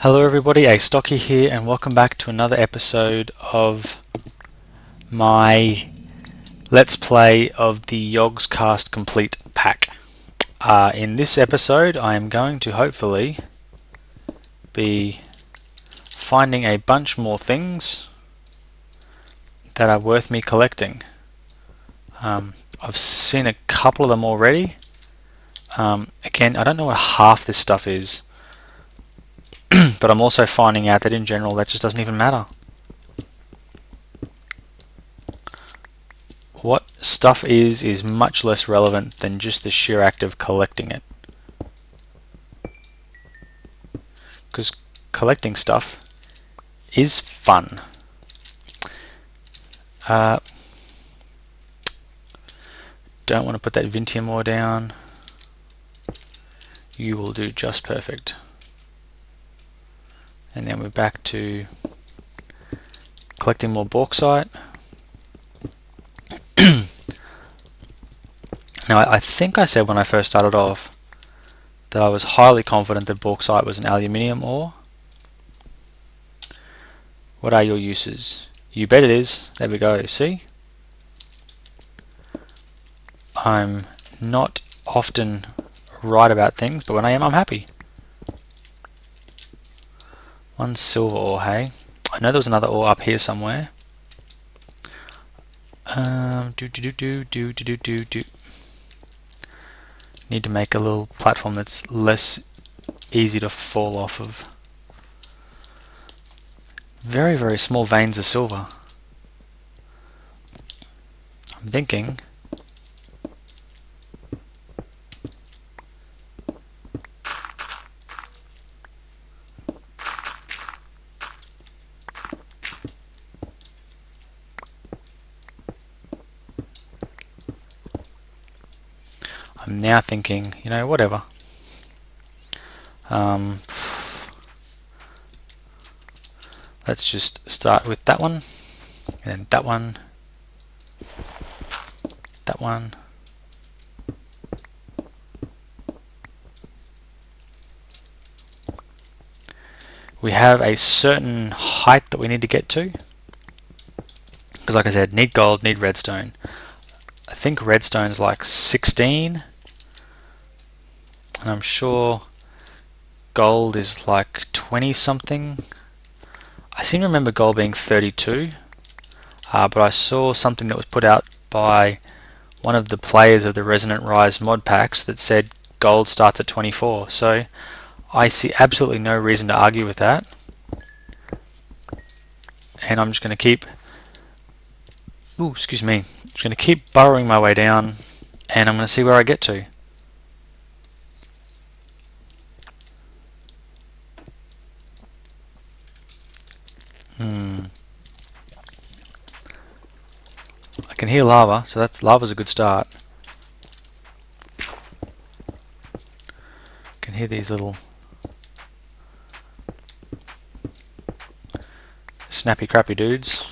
Hello everybody, Astocky here and welcome back to another episode of my Let's Play of the Yogscast Complete Pack. In this episode I am going to hopefully be finding a bunch more things that are worth me collecting. I've seen a couple of them already. Again, I don't know what half this stuff is. But I'm also finding out that in general that just doesn't even matter. What stuff is much less relevant than just the sheer act of collecting it. Because collecting stuff is fun. Don't want to put that Vintium ore down. You will do just perfect. And then we're back to collecting more bauxite. Now I think I said when I first started off that I was highly confident that bauxite was an aluminium ore. What are your uses? You bet it is. There we go. See? I'm not often right about things, but when I am, I'm happy. One silver ore, hey? I know there was another ore up here somewhere. Need to make a little platform that's less easy to fall off of. Very, very small veins of silver. I'm thinking you know, whatever. Let's just start with that one, and then that one, that one. We have a certain height that we need to get to, because like I said, need gold, need redstone. I think redstone's like 16. And I'm sure gold is like 20 something. I seem to remember gold being 32, but I saw something that was put out by one of the players of the Resonant Rise mod packs that said gold starts at 24. So I see absolutely no reason to argue with that. And I'm just going to keep, just going to keep burrowing my way down, and I'm going to see where I get to. I can hear lava, so lava's a good start. I can hear these little snappy crappy dudes.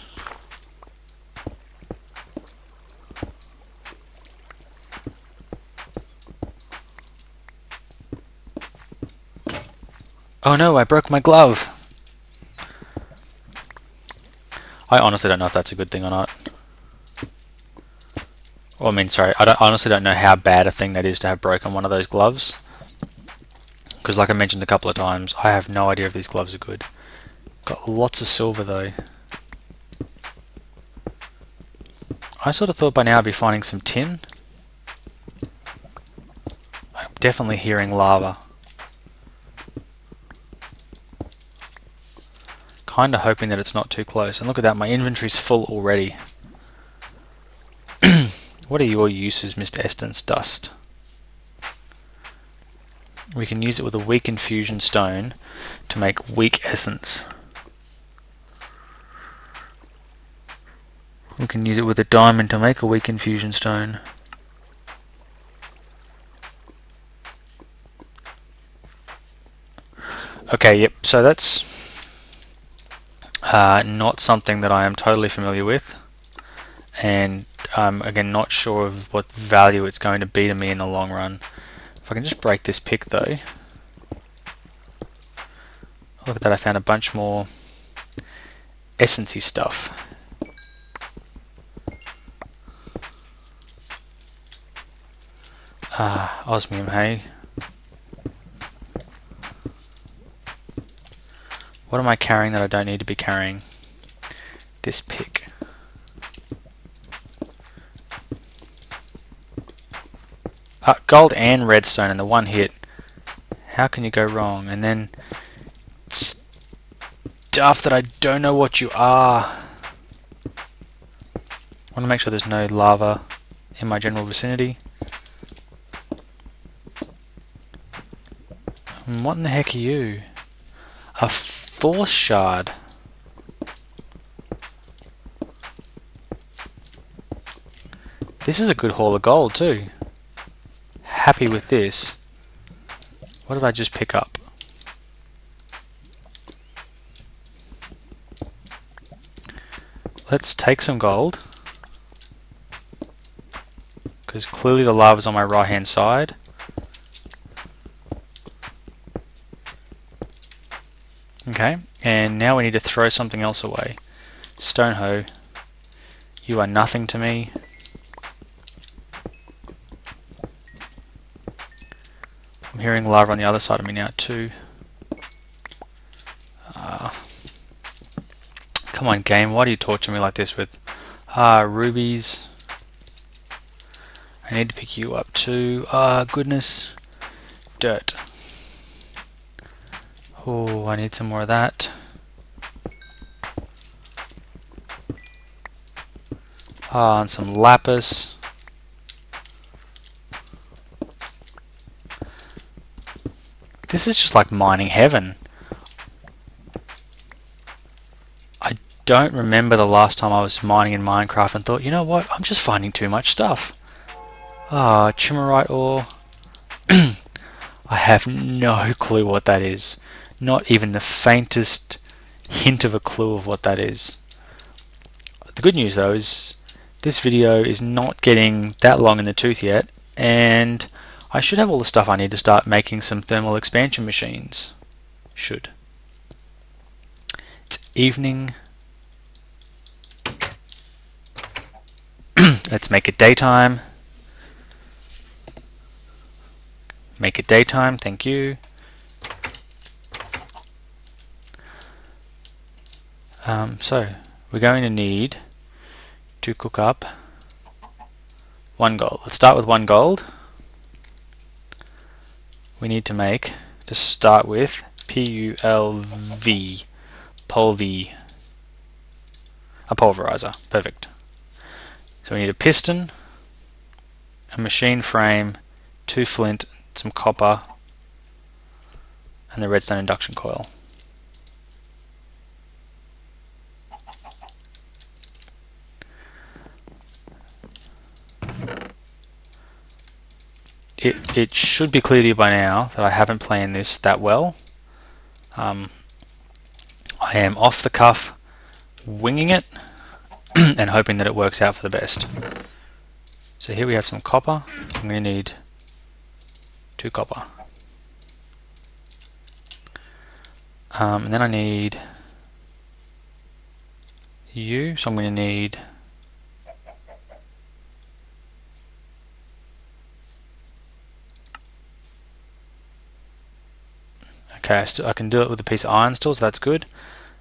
Oh no, I broke my glove! I honestly don't know if that's a good thing or not. Well, I mean, sorry, I honestly don't know how bad a thing that is to have broken one of those gloves. Because like I mentioned a couple of times, I have no idea if these gloves are good. Got lots of silver though. I sort of thought by now I'd be finding some tin. I'm definitely hearing lava. Kinda hoping that it's not too close. And look at that, my inventory's full already. What are your uses, Mr. Eston's dust? We can use it with a weak infusion stone to make weak essence. We can use it with a diamond to make a weak infusion stone. Okay, yep, so that's not something that I am totally familiar with, and I'm again not sure of what value it's going to be to me in the long run. If I can just break this pick though, Look at that, I found a bunch more essency stuff. Osmium, hey. What am I carrying that I don't need to be carrying? This pick. Gold and redstone in the one hit. How can you go wrong? And then stuff that I don't know what you are. I want to make sure there's no lava in my general vicinity. What in the heck are you? A force shard. This is a good haul of gold too. Happy with this. What did I just pick up? Let's take some gold, because clearly the lava's on my right hand side. Okay, and now we need to throw something else away. Stone hoe, you are nothing to me. I'm hearing lava on the other side of me now too. Come on game, why do you torture me like this with rubies? I need to pick you up too. Goodness. Dirt. Oh, I need some more of that. And some lapis. This is just like mining heaven. I don't remember the last time I was mining in Minecraft and thought, you know what, I'm just finding too much stuff. Chimerite ore. I have no clue what that is. Not even the faintest hint of a clue of what that is. The good news though is this video is not getting that long in the tooth yet, and I should have all the stuff I need to start making some thermal expansion machines. Should. It's evening. Let's make it daytime. Make it daytime, thank you. So, we're going to need to cook up 1 gold. Let's start with 1 gold. We need to make, to start with, PULV, Pulv, a pulverizer, perfect. So we need a piston, a machine frame, 2 flint, some copper, and the redstone induction coil. It should be clear to you by now that I haven't planned this that well. I am off the cuff, winging it, and hoping that it works out for the best. So here we have some copper. I'm going to need 2 copper. And then I need you, so I'm going to need okay, I can do it with a piece of iron still, so that's good.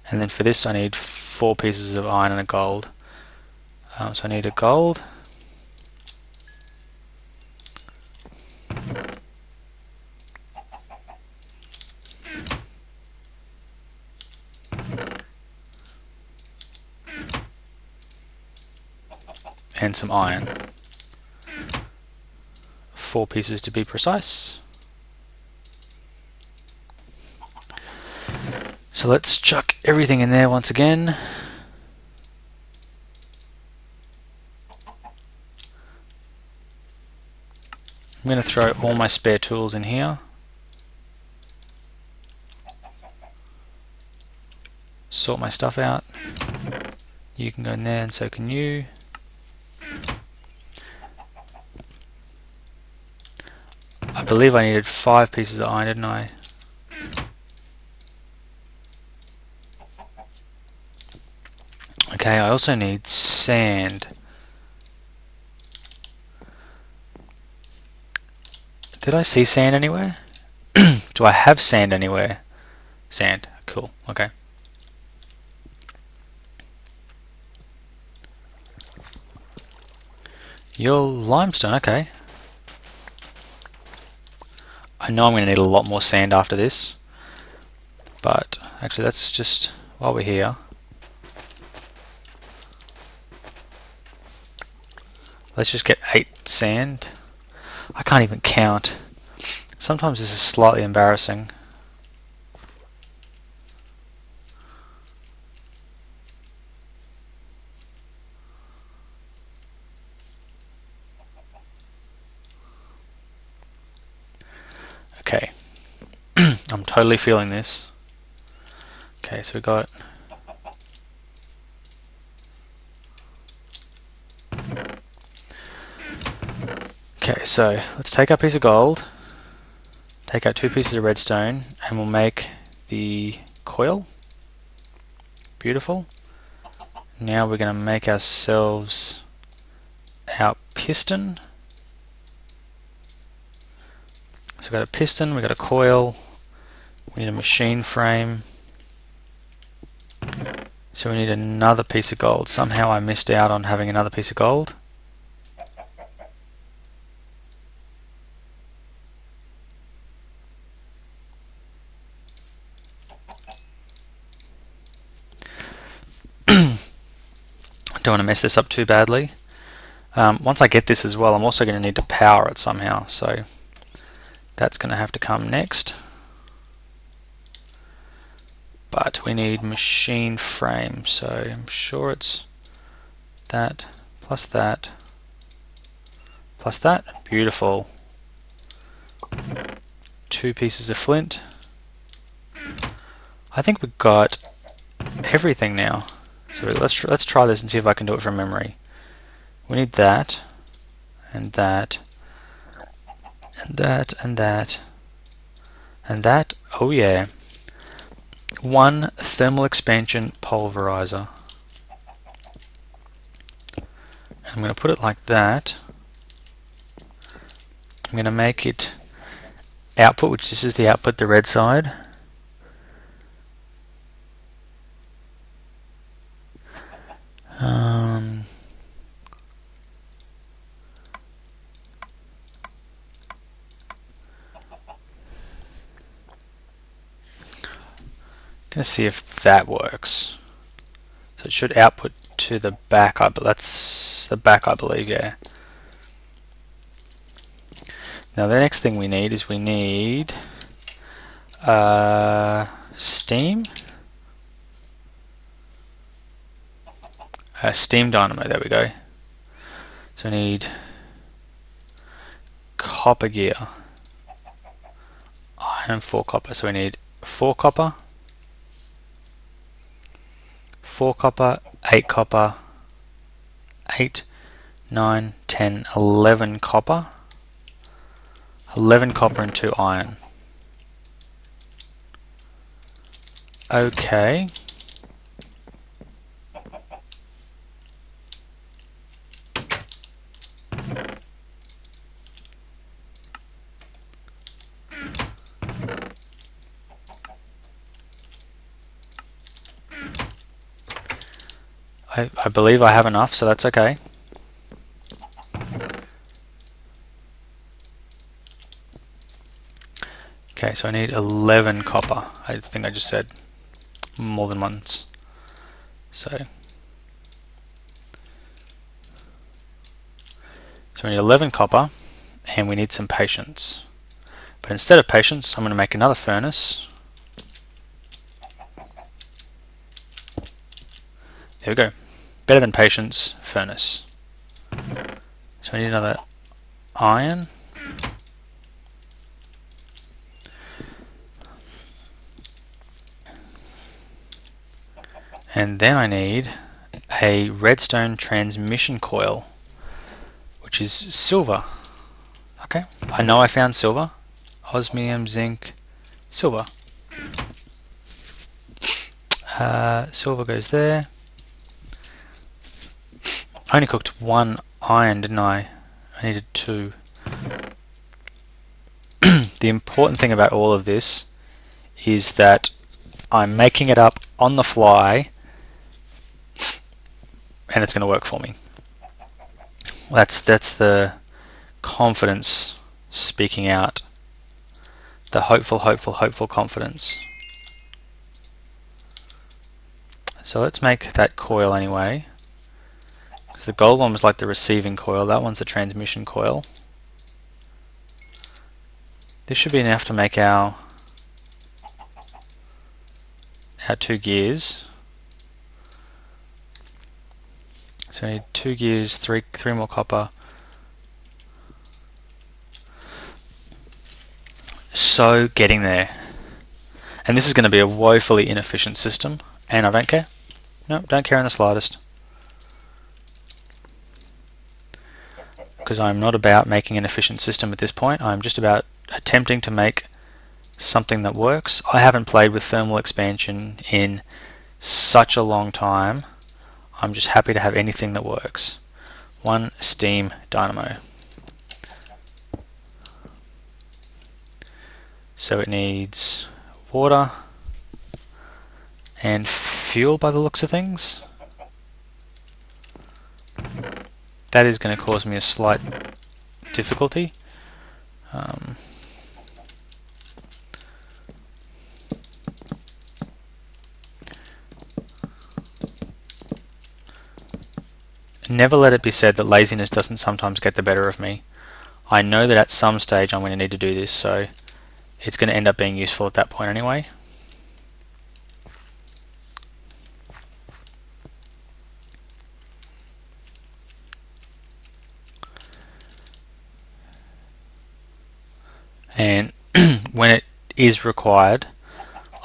And then for this I need 4 pieces of iron and a gold. So I need a gold. And some iron. 4 pieces to be precise. So let's chuck everything in there once again. I'm going to throw all my spare tools in here. Sort my stuff out. You can go in there and so can you. I believe I needed 5 pieces of iron, didn't I? Okay, I also need sand. Did I see sand anywhere? Do I have sand anywhere? Sand. Cool. Okay. Your limestone. Okay. I know I'm going to need a lot more sand after this. But actually, that's just while we're here. Let's just get 8 sand. I can't even count. Sometimes this is slightly embarrassing. Okay. I'm totally feeling this. Okay, so we got okay, so let's take our piece of gold, take out 2 pieces of redstone, and we'll make the coil. Beautiful. Now we're going to make ourselves our piston. So we've got a piston, we've got a coil, we need a machine frame. So we need another piece of gold. Somehow I missed out on having another piece of gold. Don't want to mess this up too badly. Once I get this as well, I'm also going to need to power it somehow, so that's going to have to come next. But we need machine frame, so I'm sure it's that plus that plus that. Beautiful. 2 pieces of flint. I think we've got everything now. So let's try this and see if I can do it from memory. We need that, and that, and that, and that, and that. Oh yeah. 1 thermal expansion pulverizer. I'm going to put it like that. I'm going to make it output, which this is the output, the red side. Gonna see if that works. So it should output to the back. But that's the back, I believe. Yeah. Now the next thing we need is we need steam. Steam dynamo. There we go. So we need copper gear, iron and 4 copper. So we need 4 copper. 4 copper, 8 copper, 8, 9, 10, 11 copper, 11 copper and 2 iron. Okay. I believe I have enough, so that's okay. Okay, so I need 11 copper. I think I just said more than once. So we need 11 copper, and we need some patience. But instead of patience, I'm going to make another furnace. There we go. Better than patience, furnace. So I need another iron. And then I need a redstone transmission coil, which is silver. Okay, I know I found silver. Osmium, zinc, silver. Silver goes there. I only cooked 1 iron, didn't I? I needed 2. The important thing about all of this is that I'm making it up on the fly and it's going to work for me. That's the confidence speaking out. The hopeful confidence. So let's make that coil anyway. Because the gold one was like the receiving coil, that one's the transmission coil. This should be enough to make our 2 gears. So we need 2 gears, 3 more copper. So getting there. And this is going to be a woefully inefficient system, and I don't care. No, don't care in the slightest. Because I'm not about making an efficient system at this point, I'm just about attempting to make something that works. I haven't played with thermal expansion in such a long time. I'm just happy to have anything that works. 1 steam dynamo. So it needs water and fuel by the looks of things. That is going to cause me a slight difficulty. Never let it be said that laziness doesn't sometimes get the better of me. I know that at some stage I'm going to need to do this, so it's going to end up being useful at that point anyway. And when it is required,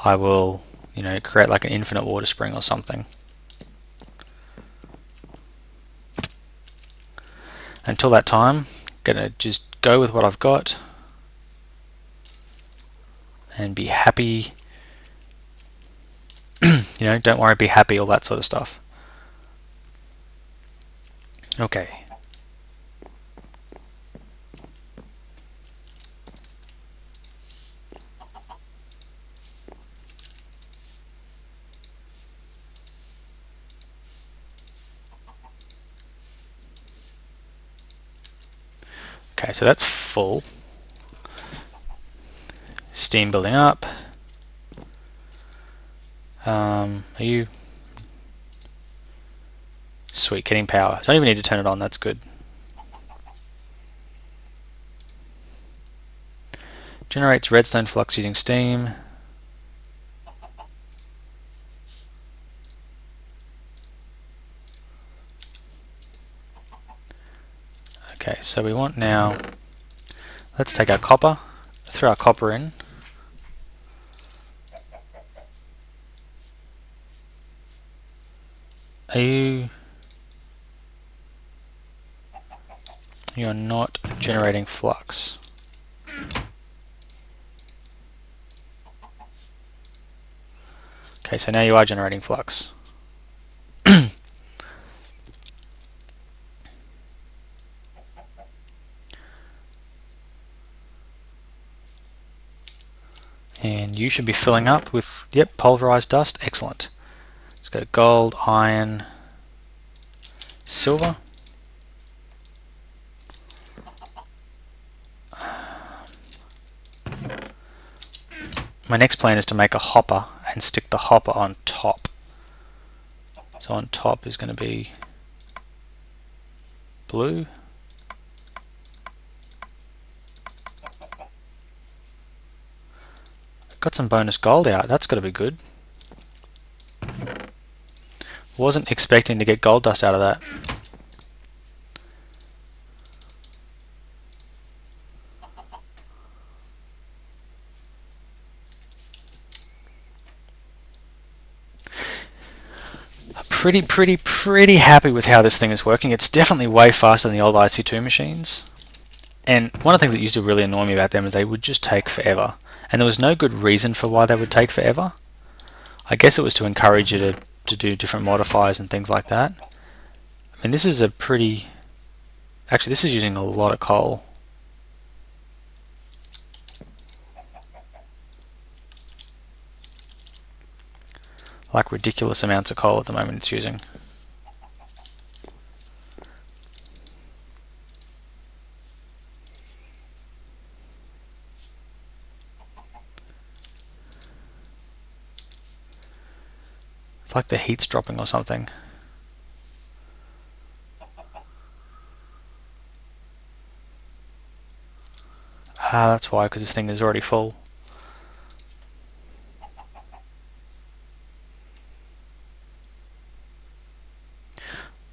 I will, create like an infinite water spring or something. Until that time, I'm gonna just go with what I've got and be happy. Don't worry, be happy, all that sort of stuff. Okay. Okay, so that's full. Steam building up. Are you... Sweet, getting power. Don't even need to turn it on, that's good. Generates redstone flux using steam. Okay, so we want now, let's take our copper, throw our copper in. You're not generating flux. Okay, so now you are generating flux. And you should be filling up with, yep, pulverized dust. Excellent. Let's go gold, iron, silver. My next plan is to make a hopper and stick the hopper on top. So on top is going to be blue. Got some bonus gold out, that's got to be good. Wasn't expecting to get gold dust out of that. Pretty happy with how this thing is working. It's definitely way faster than the old IC2 machines. And one of the things that used to really annoy me about them is they would just take forever. And there was no good reason for why they would take forever. I guess it was to encourage you to do different modifiers and things like that. And this is a pretty... Actually, this is using a lot of coal. Like ridiculous amounts of coal at the moment it's using. It's like the heat's dropping or something. Ah, that's why, because this thing is already full.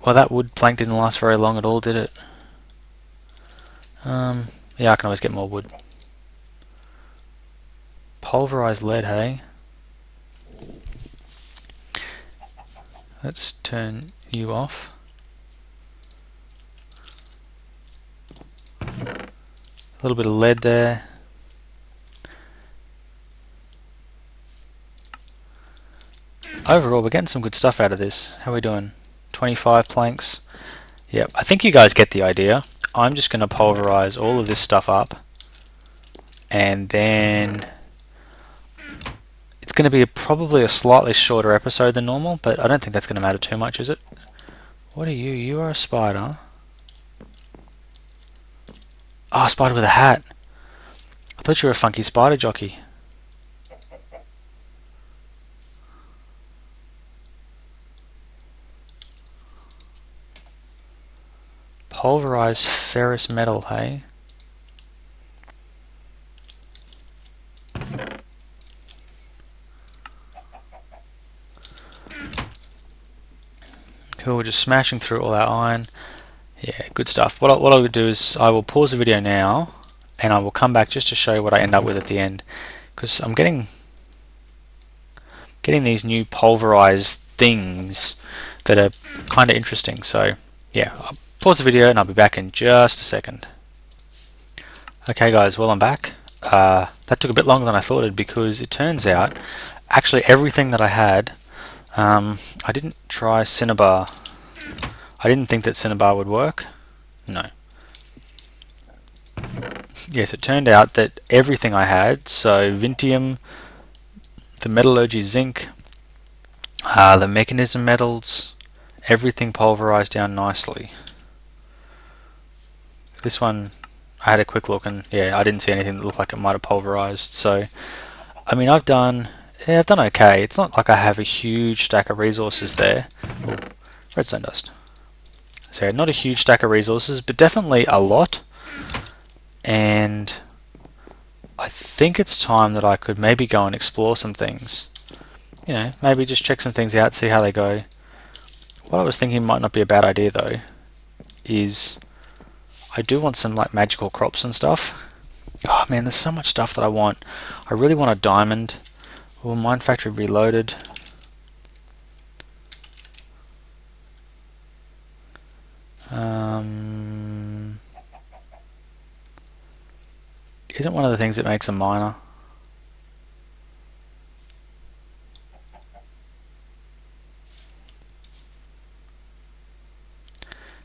Well, that wood plank didn't last very long at all, did it? Yeah, I can always get more wood. Pulverized lead, hey? Let's turn you off. A little bit of lead there. Overall, we're getting some good stuff out of this. How are we doing? 25 planks. Yep, I think you guys get the idea. I'm just going to pulverize all of this stuff up, and then it's going to be probably a slightly shorter episode than normal, but I don't think that's going to matter too much, is it? What are you? You are a spider. Oh, a spider with a hat. I thought you were a funky spider jockey. Pulverized ferrous metal, hey? Cool, we're just smashing through all our iron. Yeah, good stuff. What I'll do is I will pause the video now, and I will come back just to show you what I end up with at the end, because I'm getting these new pulverized things that are kind of interesting. So yeah, I'll pause the video and I'll be back in just a second. Okay guys, well I'm back. That took a bit longer than I thought it, because it turns out actually everything that I had, I didn't try Cinnabar. I didn't think that Cinnabar would work. No. Yes, it turned out that everything I had, so Vintium, the metallurgy zinc, the mechanism metals, everything pulverized down nicely. This one, I had a quick look, and yeah, I didn't see anything that looked like it might have pulverized. So, I mean, I've done okay. It's not like I have a huge stack of resources there. Ooh, redstone dust. So, not a huge stack of resources, but definitely a lot. And I think it's time that I could maybe go and explore some things. You know, maybe just check some things out, see how they go. What I was thinking might not be a bad idea though, is I do want some like magical crops and stuff. Oh man, there's so much stuff that I want. I really want a diamond. Well, Mine Factory Reloaded. Isn't one of the things that makes a miner?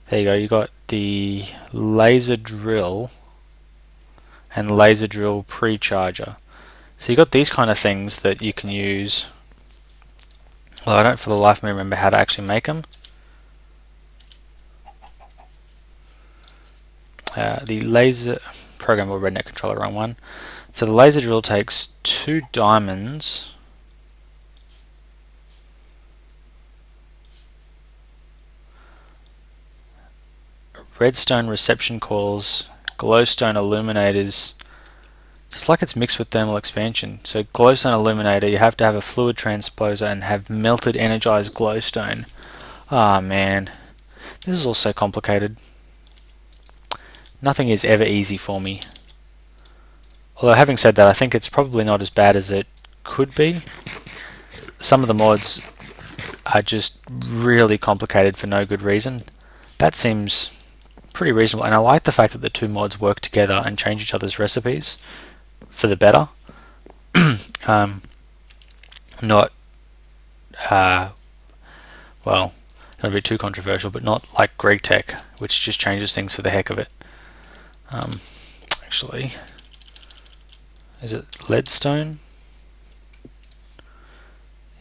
There you go, you got the laser drill and laser drill pre-charger. So you got these kind of things that you can use. Well, I don't for the life of me remember how to actually make them. The laser programmable redneck controller, wrong one. So the laser drill takes 2 diamonds. Redstone reception coils, glowstone illuminators. So it's like it's mixed with thermal expansion. So glowstone illuminator, you have to have a fluid transposer and have melted energized glowstone. Ah man, this is all so complicated. Nothing is ever easy for me. Although having said that, I think it's probably not as bad as it could be. Some of the mods are just really complicated for no good reason. That seems pretty reasonable, and I like the fact that the 2 mods work together and change each other's recipes for the better. Not well, Not a bit too controversial, but not like Greek tech, which just changes things for the heck of it. Actually, is it leadstone?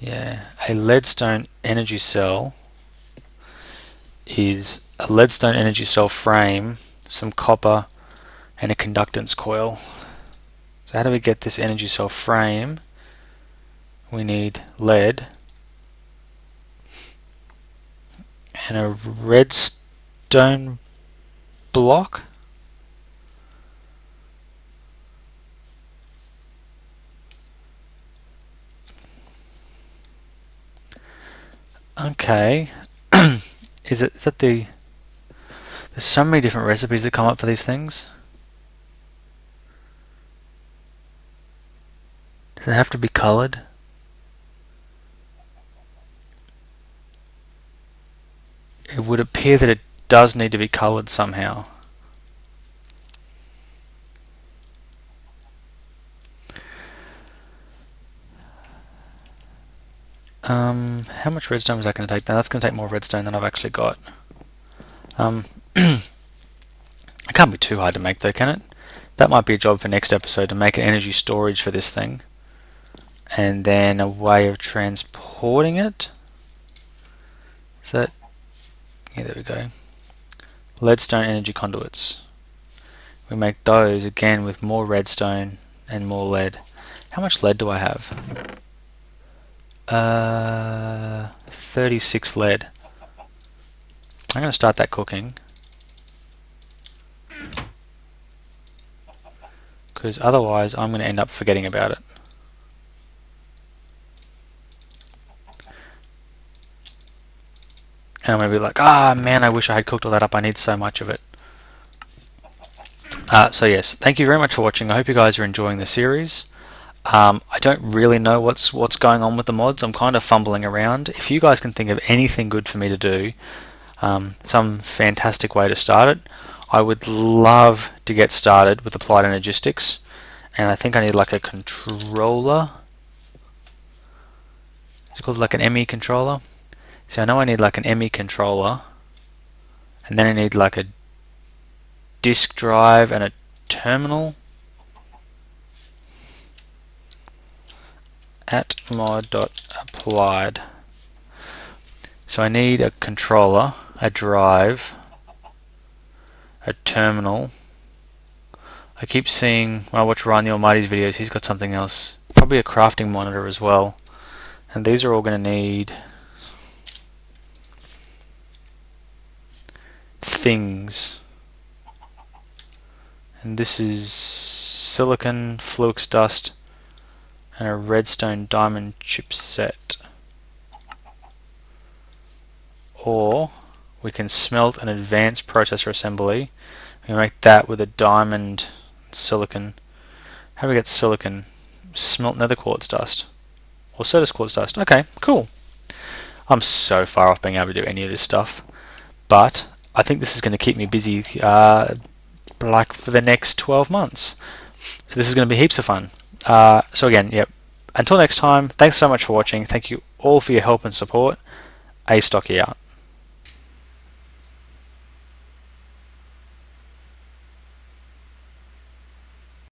Yeah, a leadstone energy cell is a leadstone energy cell frame, some copper, and a conductance coil. So how do we get this energy cell frame? We need lead and a redstone block. Okay. Is that the... There's so many different recipes that come up for these things. Does it have to be coloured? It would appear that it does need to be coloured somehow. How much redstone was that going to take? Now that's going to take more redstone than I've actually got. It can't be too hard to make though, can it? That might be a job for next episode, to make an energy storage for this thing. And then a way of transporting it. Is that... Yeah, there we go. Leadstone energy conduits. We make those again with more redstone and more lead. How much lead do I have? 36 lead. I'm going to start that cooking, because otherwise I'm going to end up forgetting about it. And I'm going to be like, ah man, I wish I had cooked all that up, I need so much of it. So yes, thank you very much for watching. I hope you guys are enjoying the series. I don't really know what's going on with the mods. I'm kind of fumbling around. If you guys can think of anything good for me to do, some fantastic way to start it, I would love to get started with Applied Energistics. And I think I need like a controller. Is it called like an ME controller? So I know I need like an ME controller, and then I need like a disk drive and a terminal. At mod.applied. So I need a controller, a drive, a terminal. I keep seeing, when I watch Ryan the Almighty's videos, he's got something else. Probably a crafting monitor as well. And these are all going to need things. And this is silicon, flux dust, and a redstone diamond chipset. Or we can smelt an advanced processor assembly. We make that with a diamond silicon. How do we get silicon? Smelt nether quartz dust. Or so does quartz dust. Okay, cool. I'm so far off being able to do any of this stuff. But I think this is going to keep me busy like for the next 12 months. So this is going to be heaps of fun. So again, yep. Until next time, thanks so much for watching. Thank you all for your help and support. Astocky out.